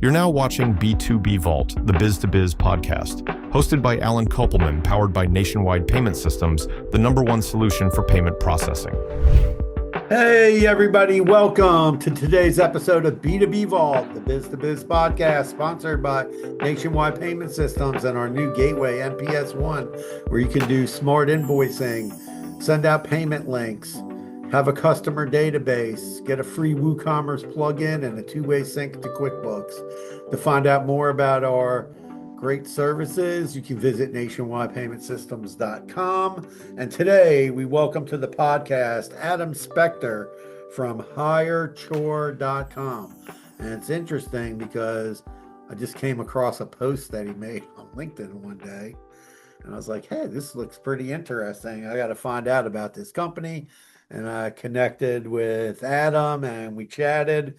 You're now watching B2B Vault, the Biz Podcast, hosted by Alan Kopelman, powered by Nationwide Payment Systems, the #1 solution for payment processing. Hey, everybody. Welcome to today's episode of B2B Vault, the Biz Podcast, sponsored by Nationwide Payment Systems and our new gateway, NPS One, where you can do smart invoicing, send out payment links, have a customer database, get a free WooCommerce plugin, and a two-way sync to QuickBooks. To find out more about our great services, you can visit nationwidepaymentsystems.com. And today we welcome to the podcast Adam Spector from hirechore.com. And it's interesting because I just came across a post that he made on LinkedIn one day. And I was like, hey, this looks pretty interesting. I got to find out about this company. And I connected with Adam and we chatted.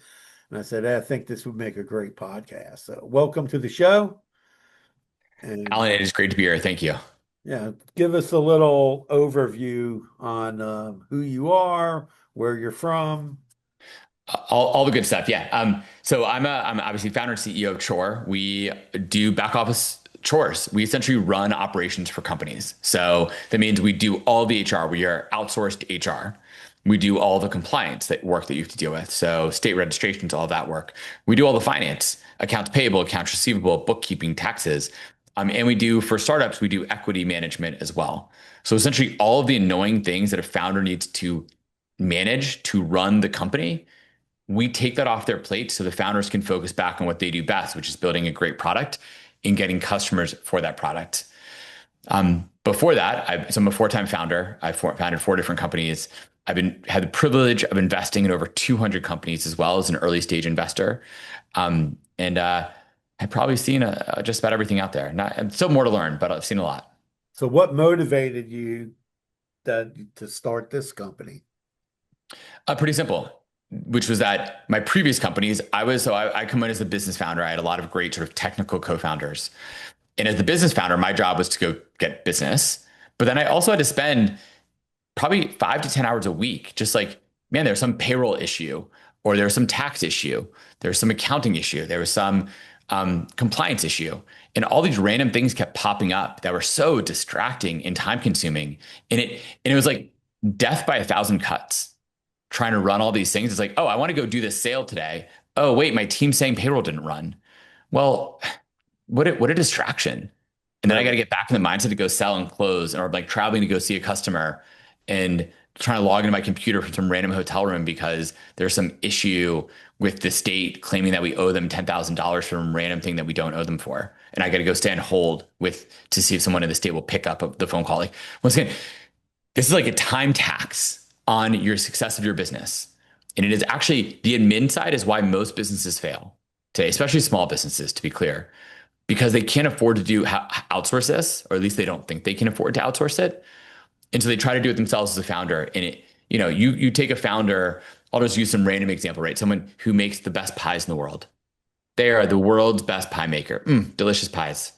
And I said, hey, I think this would make a great podcast. So welcome to the show. And Alan, it is great to be here. Thank you. yeah, give us a little overview on who you are, where you're from. All the good stuff. Yeah. So I'm obviously founder and CEO of Chore. We do back office chores. We essentially run operations for companies. So that means we do all the HR. We are outsourced HR. We do all the compliance work that you have to deal with. So state registrations, all that work. We do all the finance, accounts payable, accounts receivable, bookkeeping, taxes. And we do, for startups, we do equity management as well. So essentially all of the annoying things that a founder needs to manage to run the company, we take that off their plate so the founders can focus back on what they do best, which is building a great product and getting customers for that product. Before that, I'm a 4-time founder. I founded 4 different companies. I've had the privilege of investing in over 200 companies as well as an early stage investor. And I've probably seen just about everything out there. Still more to learn, but I've seen a lot. So what motivated you to start this company? Pretty simple, which was that my previous companies, I come in as a business founder. I had a lot of great sort of technical co-founders. And as the business founder, my job was to go get business. But then I also had to spend probably 5 to 10 hours a week, just like, man, there's some payroll issue, or there's some tax issue, there's some accounting issue, there was some compliance issue. And all these random things kept popping up that were so distracting and time consuming. And it was like death by 1,000 cuts, trying to run all these things. It's like, oh, I want to go do this sale today. Oh, wait, my team's saying payroll didn't run. Well, what a distraction. And then I got to get back in the mindset to go sell and close, or like traveling to go see a customer and trying to log into my computer from some random hotel room because there's some issue with the state claiming that we owe them $10,000 for some random thing that we don't owe them for. And I got to go stand hold to see if someone in the state will pick up the phone call. Like, once again, this is like a time tax on your success of your business. And it is actually, the admin side is why most businesses fail today, especially small businesses, to be clear, because they can't afford to outsource this, or at least they don't think they can afford to outsource it. And so they try to do it themselves as a founder. And you take a founder, I'll just use some random example, right? Someone who makes the best pies in the world. They are the world's best pie maker. Delicious pies.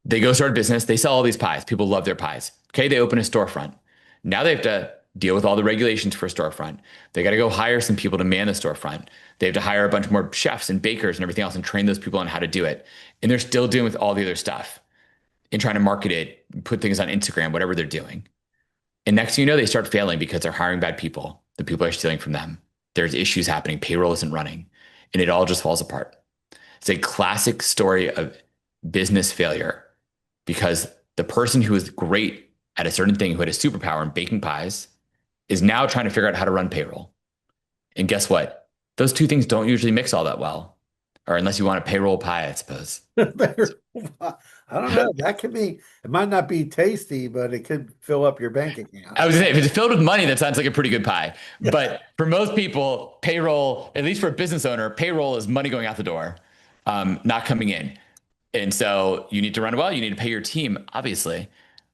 They go start a business. They sell all these pies. People love their pies. Okay, they open a storefront. Now they have to deal with all the regulations for a storefront. They got to go hire some people to man the storefront. They have to hire a bunch more chefs and bakers and everything else and train those people on how to do it. And they're still dealing with all the other stuff and trying to market it, put things on Instagram, whatever they're doing. And next thing you know, they start failing because they're hiring bad people. The people are stealing from them. There's issues happening. Payroll isn't running. And it all just falls apart. It's a classic story of business failure because the person who was great at a certain thing, who had a superpower in baking pies, is now trying to figure out how to run payroll. And guess what? Those two things don't usually mix all that well, or unless you want a payroll pie, I suppose. I don't know. That could be, it might not be tasty, but it could fill up your bank account. I was gonna say, if it's filled with money, that sounds like a pretty good pie. But for most people, payroll, at least for a business owner, payroll is money going out the door, not coming in. And so you need to run well, you need to pay your team, obviously,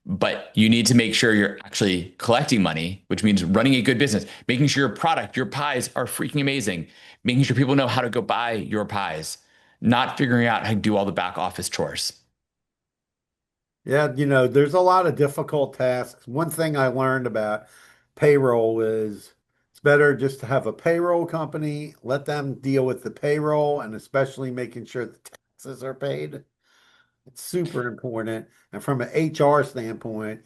but you need to make sure you're actually collecting money, which means running a good business, making sure your product, your pies are freaking amazing, making sure people know how to go buy your pies, not figuring out how to do all the back office chores. Yeah, there's a lot of difficult tasks. One thing I learned about payroll is it's better just to have a payroll company, let them deal with the payroll and especially making sure the taxes are paid. It's super important. And from an HR standpoint,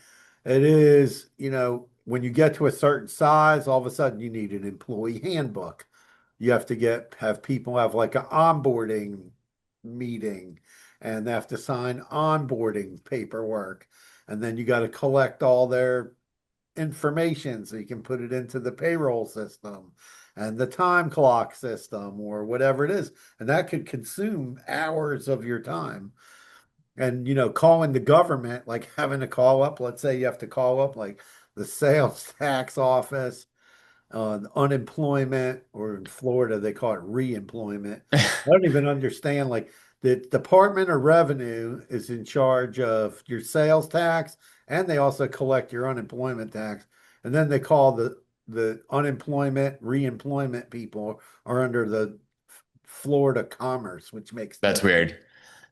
it is, when you get to a certain size, all of a sudden you need an employee handbook. You have to have people have like an onboarding meeting and they have to sign onboarding paperwork. And then you got to collect all their information so you can put it into the payroll system and the time clock system or whatever it is. And that could consume hours of your time. And, calling the government, like having to call up, let's say you have to call up like the sales tax office, unemployment, or in Florida, they call it re-employment. I don't even understand. Like the Department of Revenue is in charge of your sales tax, and they also collect your unemployment tax. And then they call the unemployment, re-employment people are under the Florida Commerce, which makes That's weird.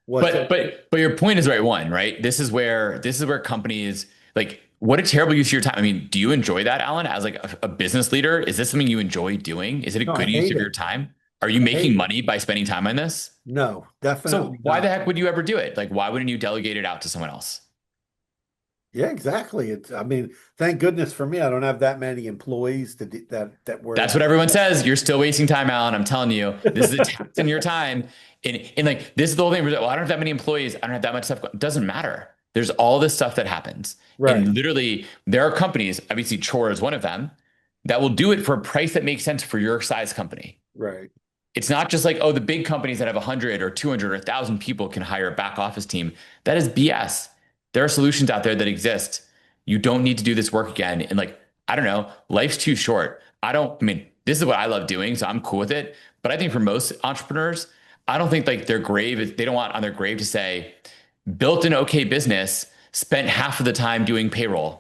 what's But your point is the right one, right? This is where companies like what a terrible use of your time. I mean, do you enjoy that, Alan, as like a business leader? Is this something you enjoy doing? Is it a No, I good use hate of your it. time? Are you I hate making it. money by spending time on this? No, So definitely why the not. heck would you ever do it? Like, why wouldn't you delegate it out to someone else? Yeah, exactly. I mean, thank goodness for me, I don't have that many employees to do that That's were. what everyone says. You're still wasting time, Alan. I'm telling you, this is a tax on your time. And like, this is the whole thing. Well, I don't have that many employees. I don't have that much stuff. It doesn't matter. There's all this stuff that happens. Right, And literally, there are companies, obviously, Chore is one of them, that will do it for a price that makes sense for your size company. right. It's not just like, oh, the big companies that have 100 or 200 or 1,000 people can hire a back office team. That is BS. There are solutions out there that exist. You don't need to do this work again. And like, I don't know, life's too short. I mean, this is what I love doing, so I'm cool with it. But I think for most entrepreneurs, I don't think like they don't want on their grave to say, built an okay business, spent half of the time doing payroll.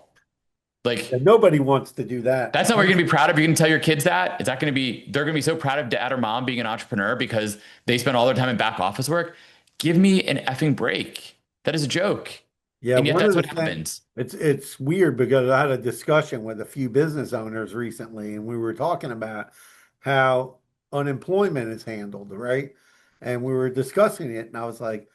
Like, And nobody wants to do that. that's not what you're going to be proud of. You're going to tell your kids that. Is that going to be, they're going to be so proud of dad or mom being an entrepreneur because they spend all their time in back office work. Give me an effing break. That is a joke. Yeah, And yet one of that's the what things happens. it's weird because I had a discussion with a few business owners recently, and we were talking about how unemployment is handled, right? And we were discussing it, and I was like,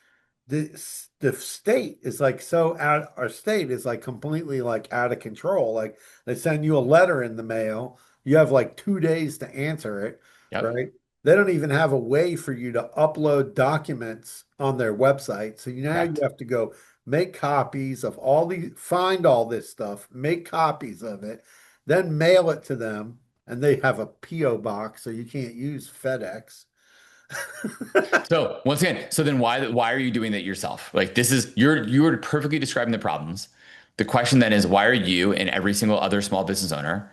the state is like so out our state is like completely like out of control. Like they send you a letter in the mail, you have like 2 days to answer it, Yep. right? They don't even have a way for you to upload documents on their website. So now you Correct. have to go make copies of find all this stuff, make copies of it, then mail it to them. And they have a PO box, so you can't use FedEx. So once again, so then why are you doing that yourself? Like this is you're perfectly describing the problems. The question then is why are you and every single other small business owner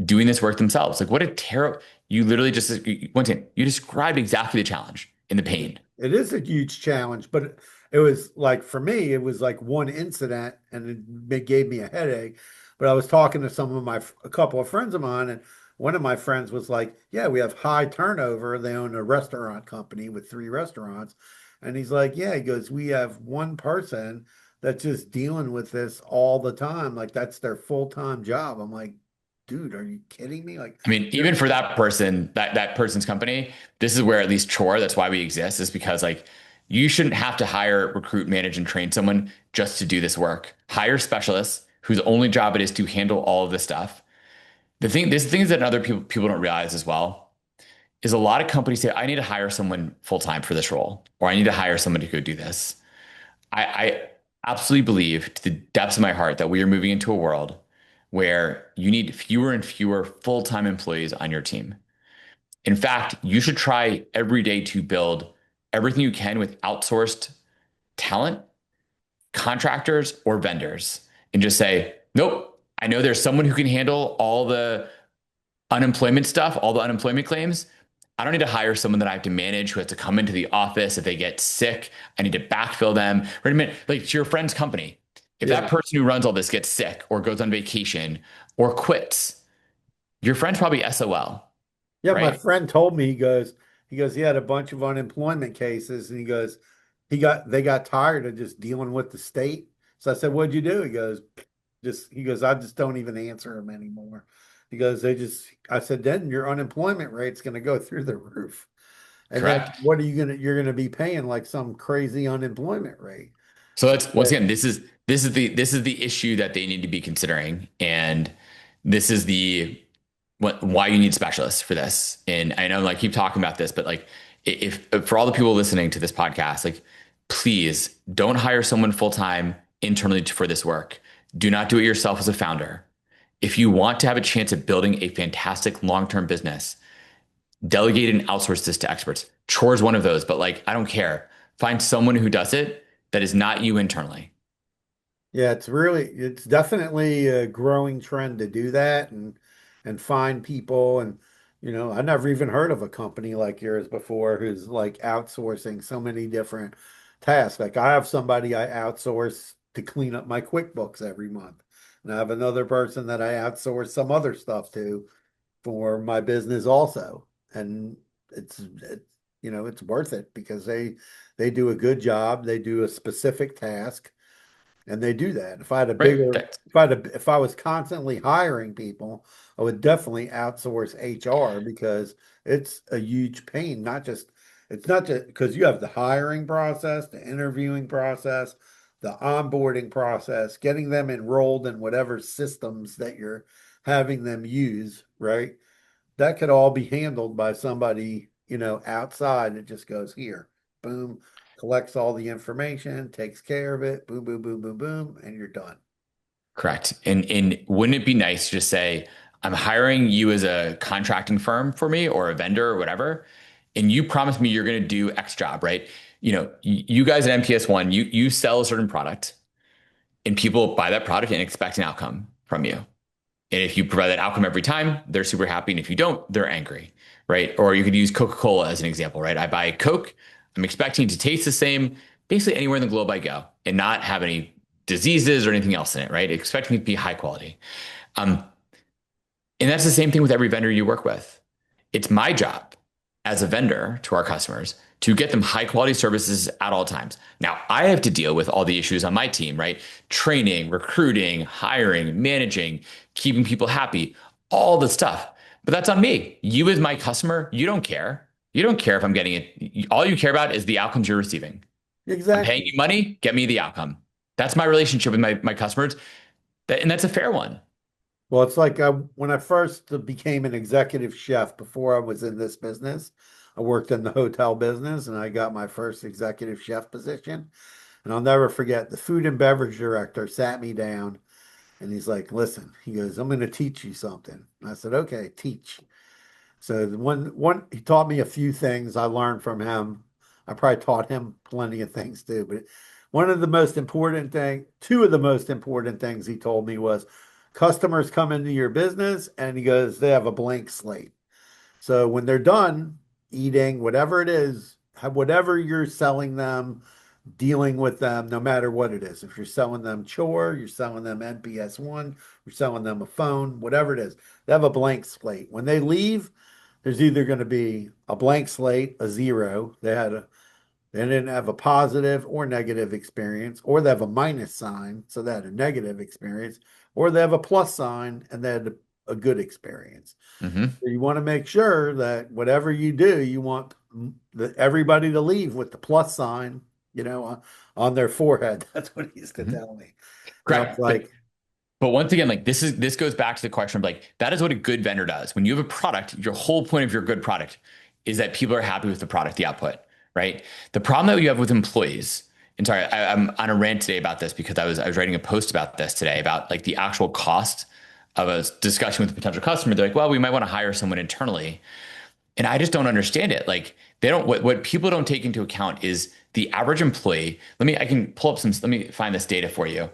doing this work themselves? Like what a terrible you literally just once again, you described exactly the challenge and the pain. It is a huge challenge, but it was like for me, it was like one incident and it gave me a headache. But I was talking to a couple of friends of mine, and one of my friends was like, "Yeah, we have high turnover. They own a restaurant company with 3 restaurants." And he's like, "Yeah," he goes, "We have one person that's just dealing with this all the time. Like that's their full-time job." I'm like, "Dude, are you kidding me?" Like, I mean, even for that person, that person's company, this is where at least Chore, that's why we exist, is because like you shouldn't have to hire, recruit, manage, and train someone just to do this work. Hire specialists whose only job it is to handle all of this stuff. There's things that other people don't realize as well is a lot of companies say, I need to hire someone full time for this role, or I need to hire someone to go do this. I absolutely believe to the depths of my heart that we are moving into a world where you need fewer and fewer full time employees on your team. In fact, you should try every day to build everything you can with outsourced talent, contractors, or vendors, and just say, nope, I know there's someone who can handle all the unemployment stuff, all the unemployment claims. I don't need to hire someone that I have to manage who has to come into the office. If they get sick, I need to backfill them. Wait a minute, like to your friend's company. If that yeah. person who runs all this gets sick or goes on vacation or quits, your friend's probably SOL, Yeah, my right? friend told me he goes he had a bunch of unemployment cases and he goes they got tired of just dealing with the state. So I said, "What'd you do?" He goes I just don't even answer them anymore. because I said, then your unemployment rate's going to go through the roof. And then Correct. what are you're going to be paying like some crazy unemployment rate. So that's once again, this is the issue that they need to be considering, and this is the why you need specialists for this. And I know, like, keep talking about this, but like, if for all the people listening to this podcast, like, please don't hire someone full time internally for this work. Do not do it yourself as a founder. If you want to have a chance at building a fantastic long term business, delegate and outsource this to experts. Chore one of those, but like, I don't care. Find someone who does it that is not you internally. Yeah, it's definitely a growing trend to do that and find people. And I never even heard of a company like yours before who's like outsourcing so many different tasks. Like I have somebody I outsource to clean up my QuickBooks every month. And I have another person that I outsource some other stuff to for my business also. And it's worth it because they do a good job. They do a specific task and they do that. If I had a Right. bigger, if I was constantly hiring people, I would definitely outsource HR because it's a huge pain. It's not just because you have the hiring process, the interviewing process, the onboarding process, getting them enrolled in whatever systems that you're having them use, right? That could all be handled by somebody, outside that just goes here, boom, collects all the information, takes care of it, boom, boom, boom, boom, boom, and you're done. Correct. And wouldn't it be nice to just say, I'm hiring you as a contracting firm for me or a vendor or whatever, and you promise me you're going to do X job, right? You guys at MPS One, you sell a certain product, and people buy that product and expect an outcome from you. And if you provide that outcome every time, they're super happy. And if you don't, they're angry, right? Or you could use Coca-Cola as an example, right? I buy Coke. I'm expecting to taste the same basically anywhere in the globe I go and not have any diseases or anything else in it, right? Expecting it to be high quality. Um, and that's the same thing with every vendor you work with. It's my job as a vendor to our customers to get them high quality services at all times. Now, I have to deal with all the issues on my team, right? Training, recruiting, hiring, managing, keeping people happy, all the stuff. But that's on me. You as my customer, you don't care. You don't care if I'm getting it. All you care about is the outcomes you're receiving. Exactly. I'm paying you money, get me the outcome. That's my relationship with my customers. And that's a fair one. Well, it's like when I first became an executive chef before I was in this business, I worked in the hotel business and I got my first executive chef position. And I'll never forget the food and beverage director sat me down and he's like, listen, he goes, I'm going to teach you something. And I said, okay, teach. So he taught me a few things I learned from him. I probably taught him plenty of things too, but two of the most important things he told me was customers come into your business and he goes, they have a blank slate. So when they're done eating, whatever it is, whatever you're selling them, dealing with them, no matter what it is. If you're selling them chore, you're selling them NPS one, you're selling them a phone, whatever it is, they have a blank slate. When they leave, there's either going to be a blank slate, a zero. They didn't have a positive or negative experience, or they have a minus sign, so they had a negative experience, or they have a plus sign and they had a good experience. Mm-hmm. So you want to make sure that whatever you do, you want everybody to leave with the plus sign, on their forehead. That's what he used to tell me. Correct. Like, but once again, like this goes back to the question of like, that is what a good vendor does. When you have a product, your whole point of your good product is that people are happy with the product, the output, right? The problem that you have with employees, and sorry, I'm on a rant today about this because I was writing a post about this today about like the actual cost of a discussion with a potential customer. They're like, well, we might want to hire someone internally. And I just don't understand it. Like what people don't take into account is the average employee. Let me find this data for you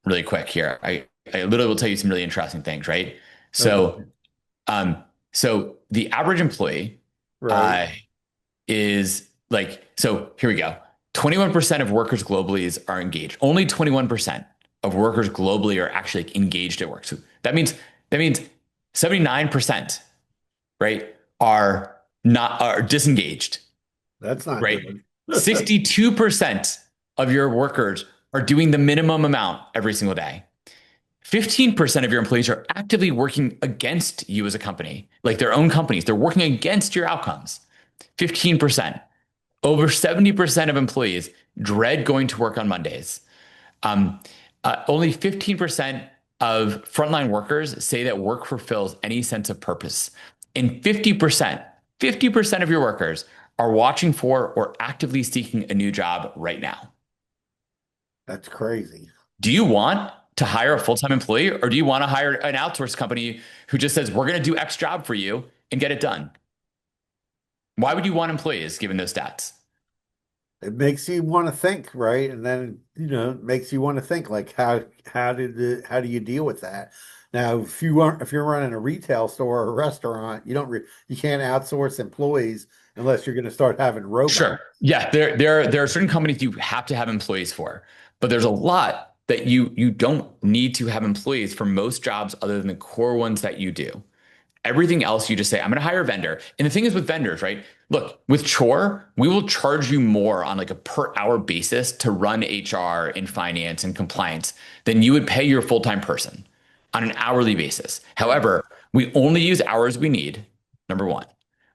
really quick here. I literally will tell you some really interesting things, right? So, okay. So the average employee Right. is like, so here we go. 21% of workers globally are engaged. Only 21% of workers globally are actually engaged at work. So that means 79%, right, are disengaged. That's not right. good. 62% of your workers are doing the minimum amount every single day. 15% of your employees are actively working against you as a company, like their own companies. They're working against your outcomes. 15%. Over 70% of employees dread going to work on Mondays. Um, Only 15% of frontline workers say that work fulfills any sense of purpose. And 50% of your workers are watching for or actively seeking a new job right now. That's crazy. Do you want to hire a full-time employee, or do you want to hire an outsource company who just says, we're going to do X job for you and get it done? Why would you want employees given those stats? It makes you want to think, right? And then, it makes you want to think like how do you deal with that? Now, if you're running a retail store or a restaurant, you can't outsource employees unless you're going to start having robots. Sure. Yeah, there are certain companies you have to have employees for, but there's a lot that you don't need to have employees for most jobs other than the core ones that you do. Everything else you just say, I'm going to hire a vendor. And the thing is with vendors, right? Look, with Chore, we will charge you more on like a per hour basis to run HR and finance and compliance than you would pay your full-time person on an hourly basis. However, we only use hours we need, number one,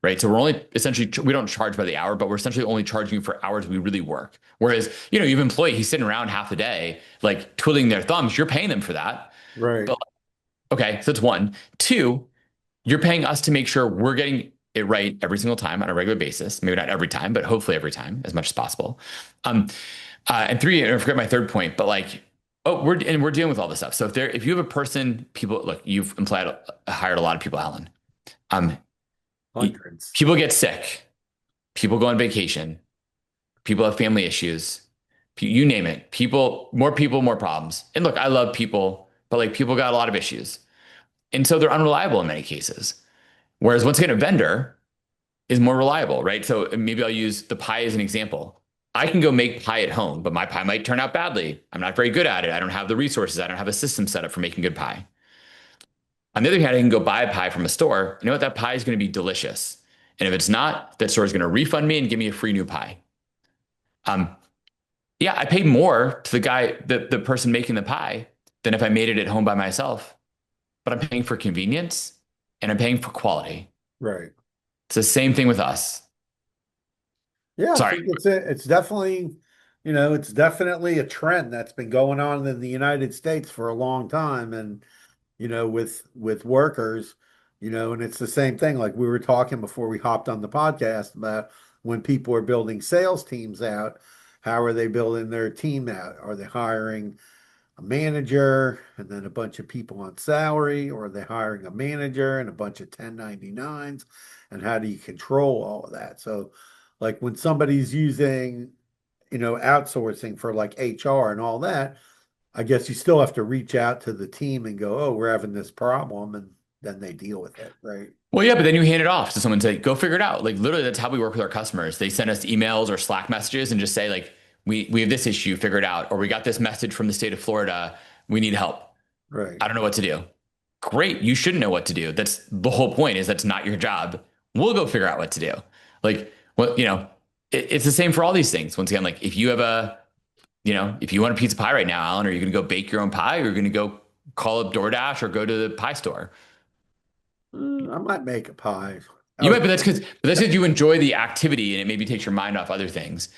right? So we're only essentially, we don't charge by the hour, but we're essentially only charging you for hours we really work. Whereas, you have an employee, he's sitting around half the day, like twiddling their thumbs, you're paying them for that. Right. But okay, so that's one. Two, you're paying us to make sure we're getting it right every single time on a regular basis. Maybe not every time, but hopefully every time as much as possible. And three, and I forget my third point, but like, we're dealing with all this stuff. So if you have a person, people look, hired a lot of people, Alan. Um, Hundreds. People get sick, people go on vacation, people have family issues, you name it. More people, more problems. And look, I love people, but like people got a lot of issues. And so they're unreliable in many cases. Whereas once again, a vendor is more reliable, right? So maybe I'll use the pie as an example. I can go make pie at home, but my pie might turn out badly. I'm not very good at it. I don't have the resources. I don't have a system set up for making good pie. On the other hand, I can go buy a pie from a store. You know what? That pie is going to be delicious. And if it's not, that store is going to refund me and give me a free new pie. Yeah, I paid more to the person making the pie than if I made it at home by myself. But I'm paying for convenience and I'm paying for quality. Right. It's the same thing with us. Yeah, I Sorry. think it's definitely, it's definitely a trend that's been going on in the United States for a long time. And, with workers, and it's the same thing. Like we were talking before we hopped on the podcast about when people are building sales teams out, how are they building their team out? Are they hiring a manager and then a bunch of people on salary, or are they hiring a manager and a bunch of 1099s? And how do you control all of that? So, like when somebody's using, outsourcing for like HR and all that, I guess you still have to reach out to the team and go, oh, we're having this problem. And then they deal with it, right? Well, yeah, but then you hand it off to someone and say, go figure it out. Like literally, that's how we work with our customers. They send us emails or Slack messages and just say, like, we have this issue, figure it out. Or we got this message from the state of Florida. We need help. Right. I don't know what to do. Great. You shouldn't know what to do. That's the whole point is that's not your job. We'll go figure out what to do. Like, well, it's the same for all these things. Once again, like if you have if you want a piece of pie right now, Alan, are you going to go bake your own pie or are you going to go call up DoorDash or go to the pie store? I might make a pie. You might, but that's because you enjoy the activity and it maybe takes your mind off other things.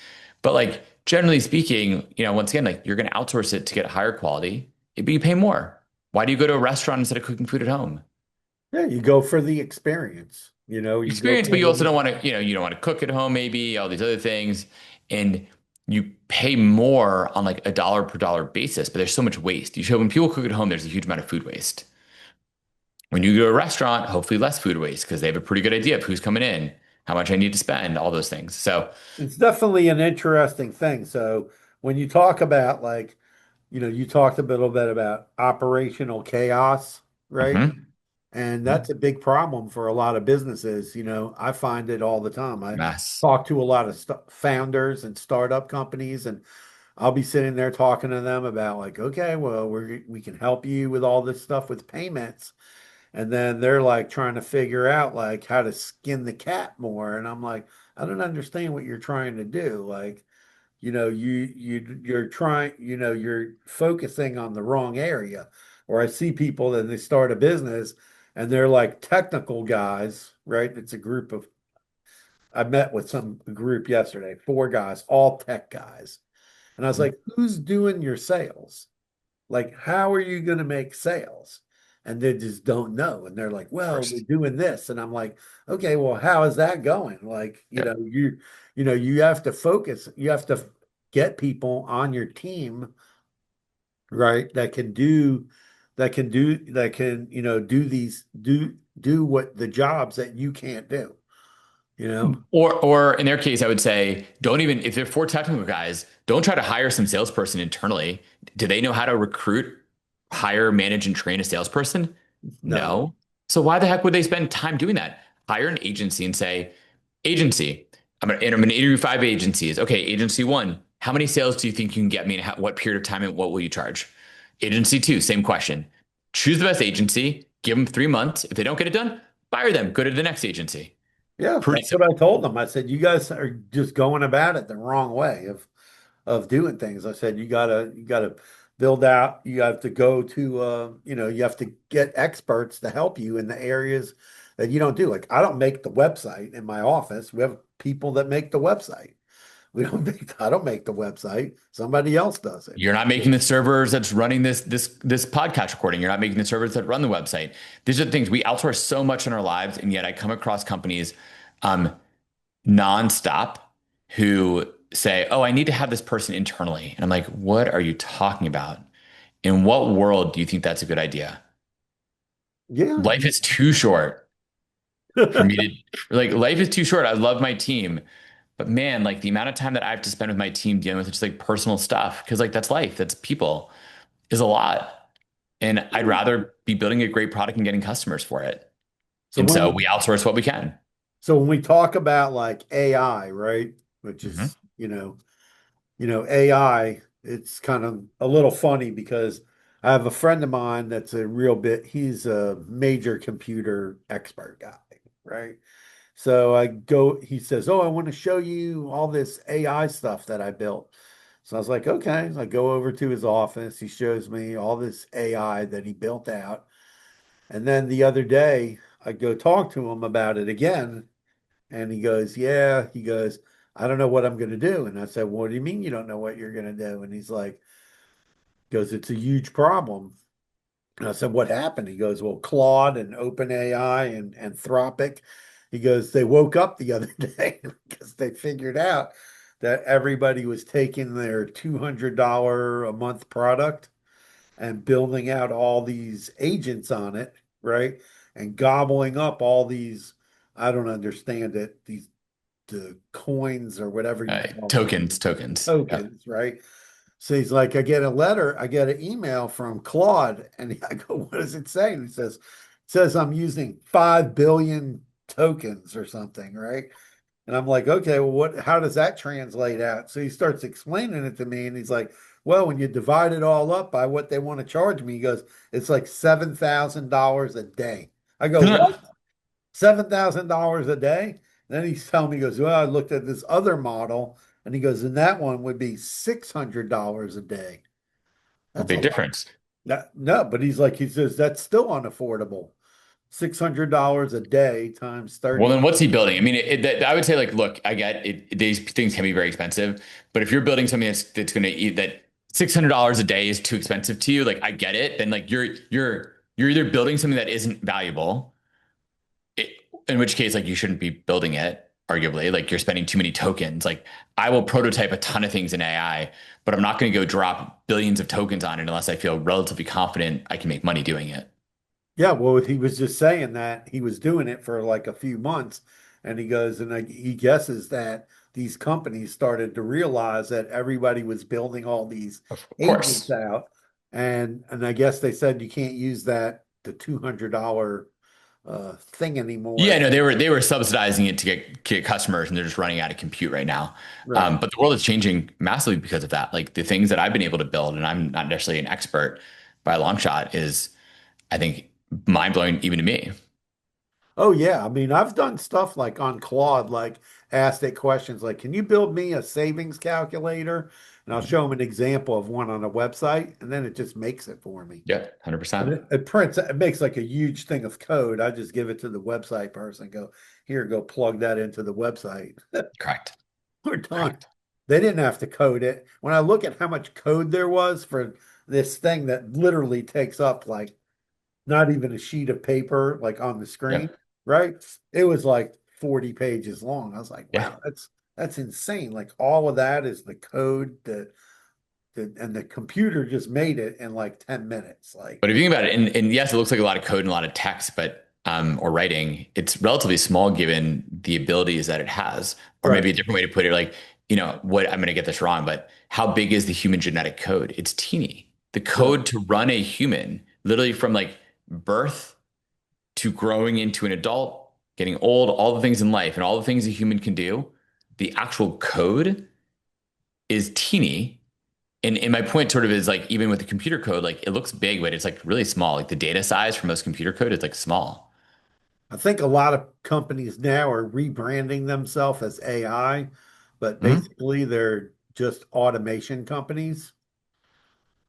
But like generally speaking, once again, like you're going to outsource it to get higher quality, but you pay more. Why do you go to a restaurant instead of cooking food at home? Yeah, you go for the experience, Experience, but you also don't want to, you don't want to cook at home, maybe all these other things. And you pay more on like a dollar per dollar basis, but there's so much waste. When people cook at home, there's a huge amount of food waste. When you go to a restaurant, hopefully less food waste because they have a pretty good idea of who's coming in, how much I need to spend, all those things. So it's definitely an interesting thing. So when you talk about like, you talked a little bit about operational chaos, right? mhm, And that's a big problem for a lot of businesses. I find it all the time. I mess. talk to a lot of founders and startup companies, and I'll be sitting there talking to them about like, okay, well, we can help you with all this stuff with payments. And then they're like trying to figure out like how to skin the cat more. And I'm like, I don't understand what you're trying to do. Like, you're trying, you're focusing on the wrong area. or I see people that they start a business and they're like technical guys, right? It's a group of, I met with some group yesterday, 4 guys, all tech guys. And I was like, who's doing your sales? Like, how are you going to make sales? And they just don't know. And they're like, Of well, we're course. doing this. And I'm like, okay, well, how is that going? Like, Yep. you have to focus, you have to get people on your team, right? Do what the jobs that you can't do, you know? Or in their case, I would say, don't even, if they're 4 technical guys, don't try to hire some salesperson internally. Do they know how to recruit, hire, manage, and train a salesperson? No. No. So why the heck would they spend time doing that? Hire an agency and say, agency, I'm gonna interview 5 agencies. Okay, agency one, how many sales do you think you can get me and what period of time and what will you charge? Agency two, same question. Choose the best agency, give them 3 months. If they don't get it done, fire them, go to the next agency. Yeah, Pretty that's what I simple. told them. I said, you guys are just going about it the wrong way of doing things. I said, you gotta build out, you have to go to you have to get experts to help you in the areas that you don't do. Like I don't make the website in my office. We have people that make the website. I don't make the website. Somebody else does it. You're not making the servers that's running this podcast recording. You're not making the servers that run the website. These are the things we outsource so much in our lives, and yet I come across companies nonstop who say, "Oh, I need to have this person internally," and I'm like, "What are you talking about? In what world do you think that's a good idea? Yeah. Life is too short for me to like. Life is too short. I love my team, but man, like the amount of time that I have to spend with my team dealing with just like personal stuff, because like that's life, that's people, is a lot. And I'd rather be building a great product and getting customers for it. So And when so we we outsource what we can. so when we talk about like AI, right, which Mhm. is, AI, it's kind of a little funny because I have a friend of mine that's he's a major computer expert guy, right? So he says, oh, I want to show you all this AI stuff that I built. So I was like, okay. So I go over to his office. He shows me all this AI that he built out. And then the other day, I go talk to him about it again. And he goes, yeah, I don't know what I'm going to do. And I said, what do you mean you don't know what you're going to do? And he's like, goes, it's a huge problem. And I said, what happened? He goes, well, Claude and OpenAI and Anthropic. He goes, they woke up the other day because they figured out that everybody was taking their $200 a month product and building out all these agents on it, right? And gobbling up all these, I don't understand it, the coins or whatever you call them, Tokens. Yeah. tokens, right? So he's like, I get an email from Claude, and I go, what does it say? And he says, it says I'm using 5 billion tokens or something, right? And I'm like, okay, well, how does that translate out? So he starts explaining it to me, and he's like, well, when you divide it all up by what they want to charge me, he goes, it's like $7,000 a day. I go, what? $7,000 a day? Then he's telling me, he goes, well, I looked at this other model, and he goes, and that one would be $600 a day. A That's a big lot. difference. No, but he says that's still unaffordable. $600 a day times Well, 30. then what's he building? I mean, I would say like, look, I get it. These things can be very expensive, but if you're building something that's going to eat that $600 a day is too expensive to you, like I get it. Then like you're either building something that isn't valuable, it, in which case like you shouldn't be building it. Arguably, like you're spending too many tokens. Like I will prototype a ton of things in AI, but I'm not going to go drop billions of tokens on it unless I feel relatively confident I can make money doing it. Yeah, well, he was just saying that he was doing it for like a few months, and he goes, and he guesses that these companies started to realize that everybody was building all these Of agents course. out, and I guess they said you can't use the $200 thing anymore. Yeah, no, they were subsidizing it to get customers, and they're just running out of compute right now. Right. But the world is changing massively because of that. Like the things that I've been able to build, and I'm not necessarily an expert by a long shot, is I think mind blowing even to me. Oh yeah. I mean, I've done stuff like on Claude, like asked it questions like, can you build me a savings calculator? And I'll Mhm. show them an example of one on a website, and then it just makes it for me. Yeah, And 100%. it prints, it makes like a huge thing of code. I just give it to the website person, and go, here, go plug that into the website. Correct. We're done. Correct. They didn't have to code it. When I look at how much code there was for this thing that literally takes up like not even a sheet of paper like on the screen, Yep. right? It was like 40 pages long. I was like, Yeah. wow, that's insane. Like all of that is the code that and the computer just made it in like 10 minutes. Like, But if you think about it, and yes, it looks like a lot of code and a lot of text, but or writing, it's relatively small given the abilities that it has. Or right. maybe a different way to put it, like, what I'm going to get this wrong, but how big is the human genetic code? It's teeny. The Right. code to run a human, literally from like birth to growing into an adult, getting old, all the things in life and all the things a human can do, the actual code is teeny. And my point sort of is like, even with the computer code, like it looks big, but it's like really small. Like the data size for most computer code is like small. I think a lot of companies now are rebranding themselves as AI, but Mhm. basically they're just automation companies.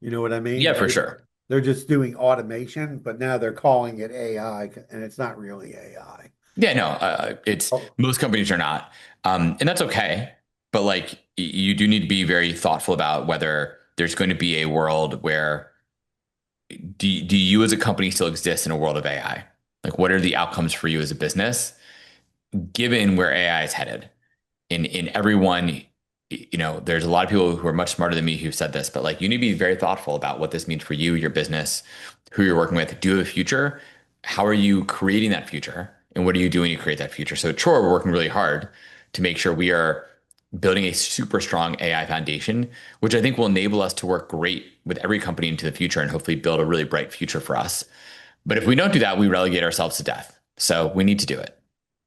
You know what I mean? Yeah, for sure. They're just doing automation, but now they're calling it AI, and it's not really AI. Yeah, no, it's Oh, most companies are not. And that's okay. But like you do need to be very thoughtful about whether there's going to be a world where do you as a company still exist in a world of AI? Like what are the outcomes for you as a business, given where AI is headed? In everyone, there's a lot of people who are much smarter than me who've said this, but like you need to be very thoughtful about what this means for you, your business, who you're working with. Do you have a future? How are you creating that future? And what are you doing to create that future? So at Chore, we're working really hard to make sure we are building a super strong AI foundation, which I think will enable us to work great with every company into the future and hopefully build a really bright future for us. But if we don't do that, we relegate ourselves to death. So we need to do it.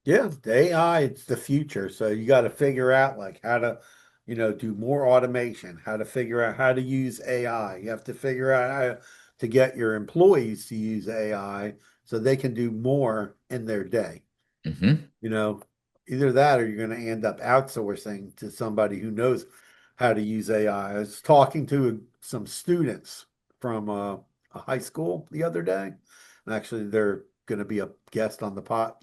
yeah, the AI, it's the future. So you got to figure out like how to, do more automation, how to figure out how to use AI. You have to figure out how to get your employees to use AI so they can do more in their day. Hmm. You know, either that or you're going to end up outsourcing to somebody who knows how to use AI. I was talking to some students from a high school the other day, and actually they're going to be a guest on the pod.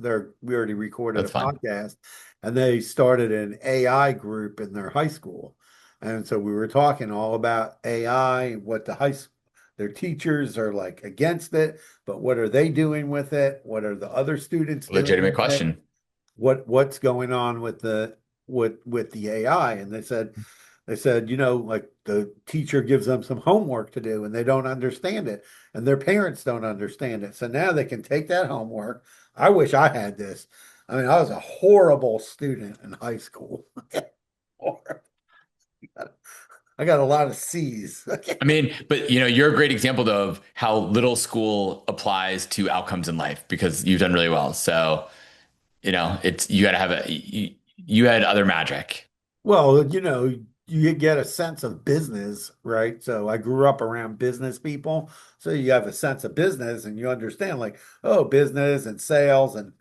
We already recorded a That's fine. podcast, and they started an AI group in their high school, and so we were talking all about AI, what their teachers are like against it, but what are they doing with it? What are the other students doing Legitimate with it? question. What's going on with the AI? And they said, like the teacher gives them some homework to do and they don't understand it, and their parents don't understand it. So now they can take that homework. I wish I had this. I mean, I was a horrible student in high school. Horrible. I got a lot of C's. I mean, but you're a great example though, of how little school applies to outcomes in life because you've done really well. So, it's you got to have you had other magic. Well, you get a sense of business, right? So I grew up around business people. So you have a sense of business and you understand like, oh, business and sales and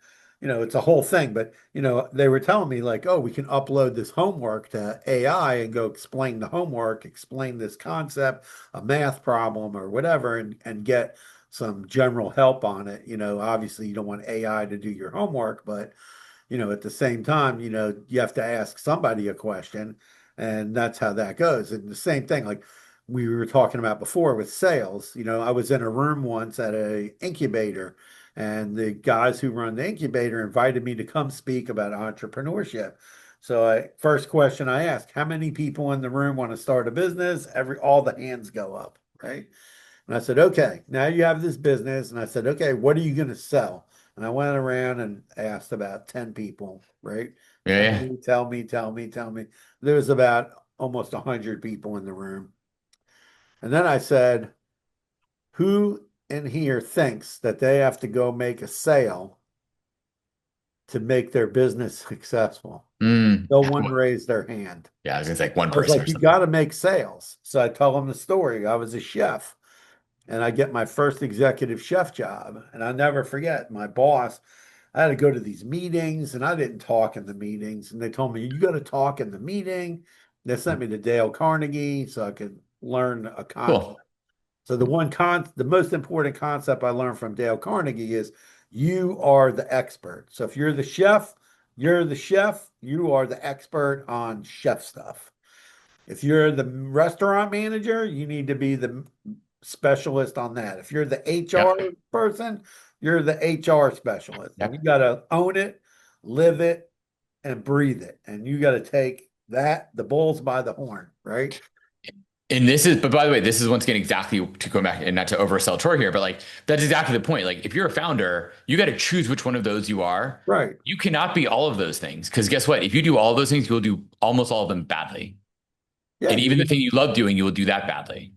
it's a whole thing. But they were telling me like, oh, we can upload this homework to AI and go explain the homework, explain this concept, a math problem or whatever, and get some general help on it. Obviously you don't want AI to do your homework, but at the same time, you have to ask somebody a question, and that's how that goes. And the same thing, like we were talking about before with sales, I was in a room once at a incubator, and the guys who run the incubator invited me to come speak about entrepreneurship. So first question I asked, how many people in the room want to start a business? All the hands go up, right? And I said, okay, now you have this business. And I said, okay, what are you going to sell? And I went around and asked about 10 people, right? Yeah, Tell yeah. me, tell me, tell me, tell me. There was about almost 100 people in the room. And then I said, who in here thinks that they have to go make a sale to make their business successful? No one raised their hand. Yeah, I was gonna say like one I was person like, or you something. got to make sales. So I tell them the story. I was a chef and I get my first executive chef job. And I never forget my boss. I had to go to these meetings and I didn't talk in the meetings. And they told me, you got to talk in the meeting. They sent me to Dale Carnegie so I could learn a concept. Cool. So the most important concept I learned from Dale Carnegie is you are the expert. So if you're the chef, you're the chef, you are the expert on chef stuff. If you're the restaurant manager, you need to be the specialist on that. If you're the HR Yep. person, you're the HR specialist. And you Yep. got to own it, live it, and breathe it. And you got to take the bulls by the horn, right? And this is, but by the way, this is once again exactly to go back and not to oversell Troy here, but like that's exactly the point. Like if you're a founder, you got to choose which one of those you are. Right. You cannot be all of those things because guess what? If you do all of those things, you'll do almost all of them badly. Yeah. And even the thing you love doing, you will do that badly.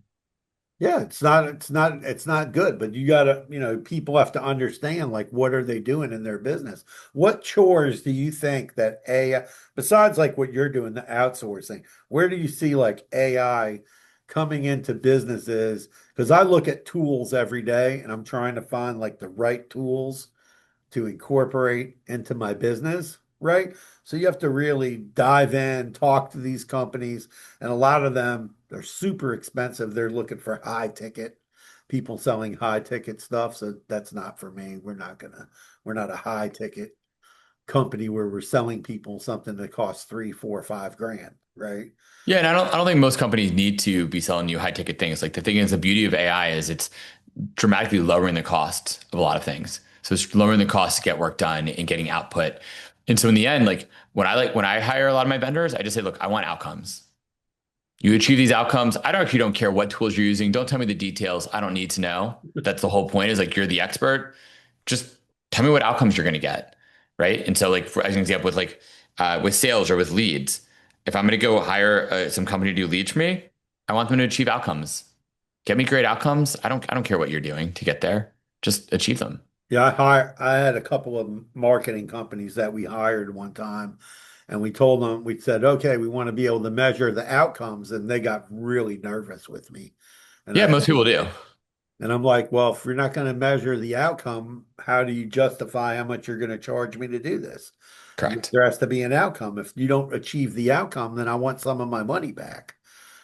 Yeah, it's not good, but you gotta, people have to understand like what are they doing in their business? What chores do you think that AI, besides like what you're doing, the outsourcing, where do you see like AI coming into businesses? Because I look at tools every day and I'm trying to find like the right tools to incorporate into my business, right? So you have to really dive in, talk to these companies, and a lot of them, they're super expensive. They're looking for high ticket people selling high ticket stuff. So that's not for me. We're not a high ticket company where we're selling people something that costs 3, 4, 5 grand, right? Yeah, and I don't think most companies need to be selling you high ticket things. Like the thing is, the beauty of AI is it's dramatically lowering the cost of a lot of things. So it's lowering the cost to get work done and getting output. And so in the end, like when I hire a lot of my vendors, I just say, look, I want outcomes. You achieve these outcomes. I don't actually don't care what tools you're using. Don't tell me the details. I don't need to know. That's the whole point is like you're the expert. Just tell me what outcomes you're going to get. Right. And so like for as an example with sales or with leads, if I'm going to go hire some company to do leads for me, I want them to achieve outcomes. Get me great outcomes. I don't care what you're doing to get there. Just achieve them. Yeah, I had a couple of marketing companies that we hired one time, and we said, okay, we want to be able to measure the outcomes, and they got really nervous with me. And Yeah, I most people do. and I'm like, well, if you're not going to measure the outcome, how do you justify how much you're going to charge me to do this? Correct. There has to be an outcome. If you don't achieve the outcome, then I want some of my money back.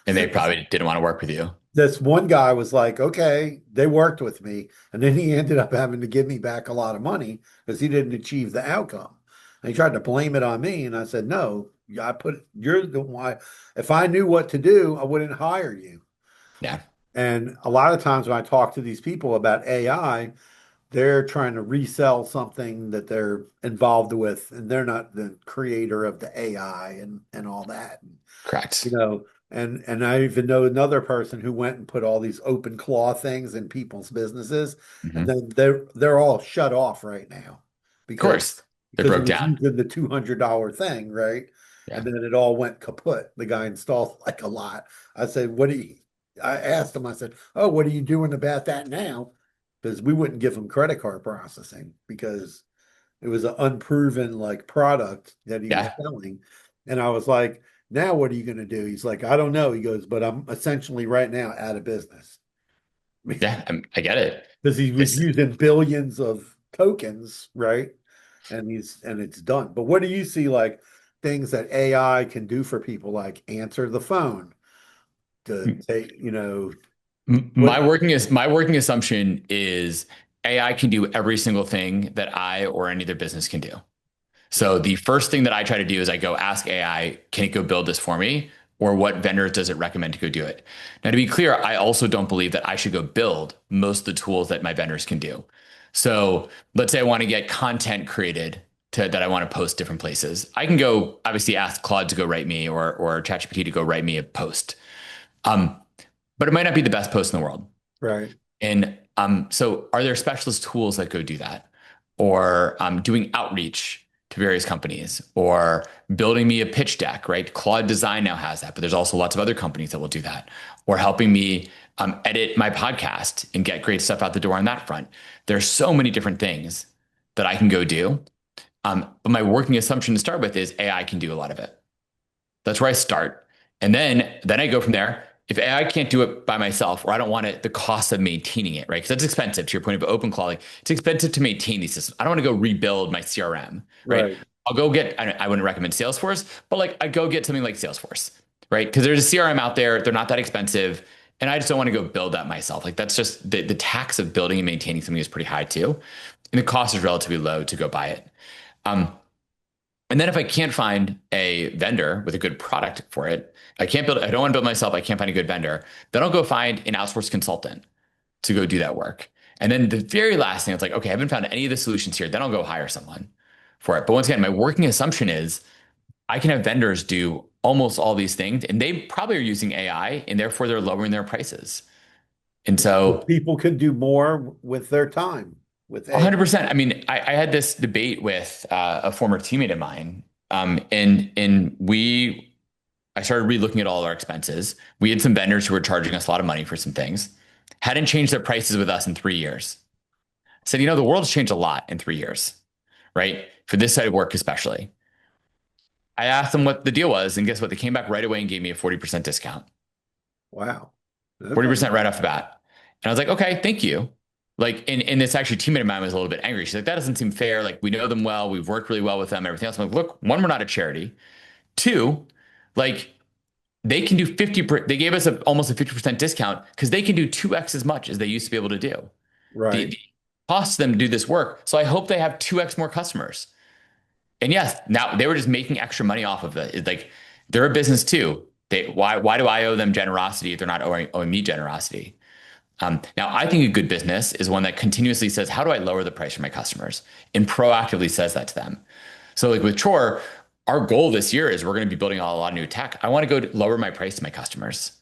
And So they probably didn't want to work with you. this one guy was like, okay, they worked with me. And then he ended up having to give me back a lot of money because he didn't achieve the outcome. And he tried to blame it on me. And I said, no, you're the one. If I knew what to do, I wouldn't hire you. Yeah. And a lot of times when I talk to these people about AI, they're trying to resell something that they're involved with, and they're not the creator of the AI and all that. Correct. you know, and I even know another person who went and put all these open claw things in people's businesses, and Mhm. then they're all shut off right now Of because course, they because it broke was down. using the $200 thing, right? Yeah. And then it all went kaput. The guy installed like a lot. I said, "What do you?" I asked him. I said, "Oh, what are you doing about that now?" Because we wouldn't give him credit card processing because it was an unproven like product that he was Yeah. selling. And I was like, now what are you going to do? He's like, I don't know. He goes, but I'm essentially right now out of business Yeah. I get it. because he was It's, using billions of tokens, right? And it's done. But what do you see like things that AI can do for people, like answer the phone to take, what? my working assumption is AI can do every single thing that I or any other business can do. So the first thing that I try to do is I go ask AI, can it go build this for me? Or what vendors does it recommend to go do it? Now, to be clear, I also don't believe that I should go build most of the tools that my vendors can do. So let's say I want to get content created that I want to post different places. I can go obviously ask Claude to go write me or ChatGPT to go write me a post. Um, but it might not be the best post in the world. Right. And so are there specialist tools that go do that? Or doing outreach to various companies or building me a pitch deck, right? Claude Design now has that, but there's also lots of other companies that will do that. Or helping me edit my podcast and get great stuff out the door on that front. There's so many different things that I can go do. But my working assumption to start with is AI can do a lot of it. That's where I start. And then I go from there. if AI can't do it by myself, or I don't want it, the cost of maintaining it, right? Because that's expensive to your point of open quality. It's expensive to maintain these systems. I don't want to go rebuild my CRM, right? Right. I'll go get, I wouldn't recommend Salesforce, but like I go get something like Salesforce, right? Because there's a CRM out there. They're not that expensive. And I just don't want to go build that myself. Like that's just the tax of building and maintaining something is pretty high too. And the cost is relatively low to go buy it. Um, and then if I can't find a vendor with a good product for it, I don't want to build myself. I can't find a good vendor. Then I'll go find an outsourced consultant to go do that work. And then the very last thing, it's like, okay, I haven't found any of the solutions here. Then I'll go hire someone for it. But once again, my working assumption is I can have vendors do almost all these things, and they probably are using AI, and therefore they're lowering their prices. And so People can do more with their time with AI. 100%. I mean, I had this debate with a former teammate of mine, and I started re-looking at all our expenses. We had some vendors who were charging us a lot of money for some things, hadn't changed their prices with us in 3 years. I said, the world's changed a lot in 3 years, right? For this side of work, especially. I asked them what the deal was, and guess what? They came back right away and gave me a 40% discount. Wow. 40% right off the bat. And I was like, okay, thank you. Like, and this actually teammate of mine was a little bit angry. She's like, that doesn't seem fair. Like, we know them well. We've worked really well with them, everything else. I'm like, look, one, we're not a charity. Two, like, they can do they gave us almost a 50% discount because they can do 2x as much as they used to be able to do. Right. The costs them to do this work. So I hope they have 2x more customers. And yes, now they were just making extra money off of it. It's like they're a business too. Why do I owe them generosity if they're not owing me generosity? Now, I think a good business is one that continuously says, how do I lower the price for my customers? And proactively says that to them. So like with Chore, our goal this year is we're going to be building a lot of new tech. I want to go lower my price to my customers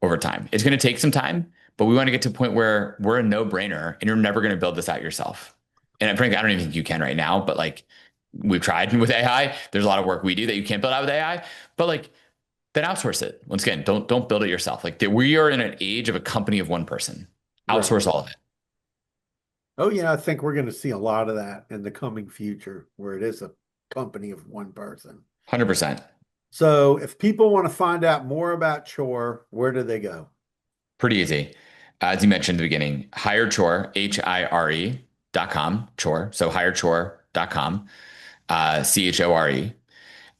over time. It's going to take some time, but we want to get to a point where we're a no-brainer and you're never going to build this out yourself. And frankly, I don't even think you can right now, but like we've tried with AI. There's a lot of work we do that you can't build out with AI, but like then outsource it. Once again, don't build it yourself. Like we are in an age of a company of one person. Outsource all of it. Oh yeah, I think we're going to see a lot of that in the coming future where it is a company of one person. 100%. So if people want to find out more about Chore, where do they go? Pretty easy. As you mentioned at the beginning, hirechore, HIRE.com, Chore. So hirechore.com, CHORE. You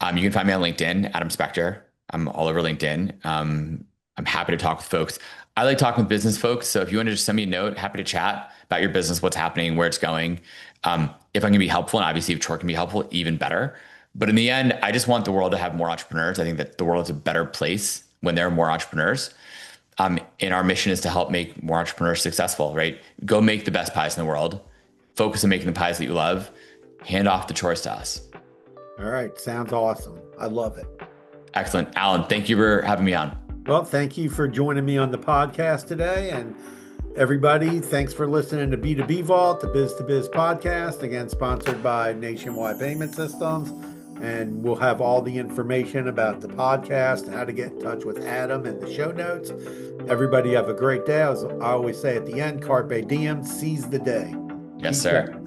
can find me on LinkedIn, Adam Spector. I'm all over LinkedIn. I'm happy to talk with folks. I like talking with business folks. So if you want to just send me a note, happy to chat about your business, what's happening, where it's going. If I can be helpful, and obviously if Chore can be helpful, even better. But in the end, I just want the world to have more entrepreneurs. I think that the world is a better place when there are more entrepreneurs. And our mission is to help make more entrepreneurs successful, right? Go make the best pies in the world. Focus on making the pies that you love. Hand off the chores to us. All right. Sounds awesome. I love it. Excellent. Alan, thank you for having me on. Well, thank you for joining me on the podcast today. And everybody, thanks for listening to B2B Vault, the Biz podcast, again, sponsored by Nationwide Payment Systems. And we'll have all the information about the podcast and how to get in touch with Adam in the show notes. Everybody have a great day. As I always say at the end, carpe diem, seize the day. Yes, sir.